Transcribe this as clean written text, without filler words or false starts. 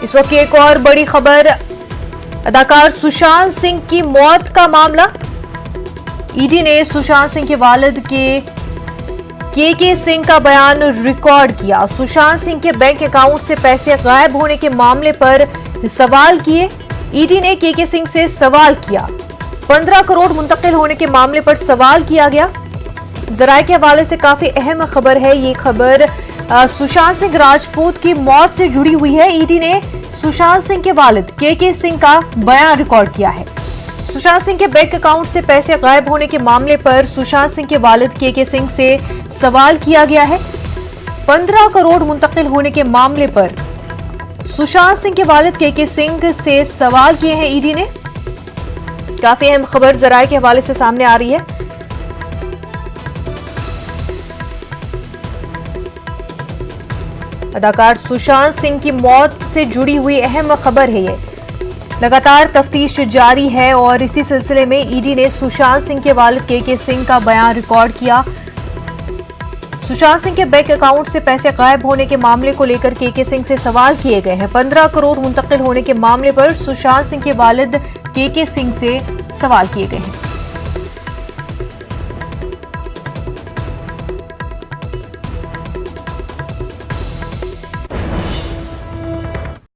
इस वक्त एक और बड़ी खबर, अदाकार सुशांत सिंह की मौत का मामला। ईडी ने सुशांत सिंह के वालिद के सिंह का बयान रिकॉर्ड किया। सुशांत सिंह के बैंक अकाउंट से पैसे गायब होने के मामले पर सवाल किए। ईडी ने के सिंह से सवाल किया। 15 करोड़ मुंतकिल होने के मामले पर सवाल किया गया। जराये के हवाले से काफी अहम खबर है। ये खबर सुशांत सिंह राजपूत की मौत से जुड़ी हुई है। ईडी ने सुशांत सिंह के वालिद के सिंह का बयान रिकॉर्ड किया है। सुशांत सिंह के बैंक अकाउंट से पैसे गायब होने के मामले पर सुशांत सिंह के वालिद के सिंह से सवाल किया गया है। 15 करोड़ मुंतकिल होने के मामले पर सुशांत सिंह के वालिद के सिंह से सवाल किए हैं ईडी ने। काफी अहम खबर जराये के हवाले से सामने आ रही है। अदाकार सुशांत सिंह की मौत से जुड़ी हुई अहम खबर है ये। लगातार तफ्तीश जारी है और इसी सिलसिले में ईडी ने सुशांत सिंह के वालिद के सिंह का बयान रिकॉर्ड किया। सुशांत सिंह के बैंक अकाउंट से पैसे गायब होने के मामले को लेकर के सिंह से सवाल किए गए हैं। 15 करोड़ मुंतकिल होने के मामले पर सुशांत सिंह के वालिद के सिंह से सवाल किए गए हैं।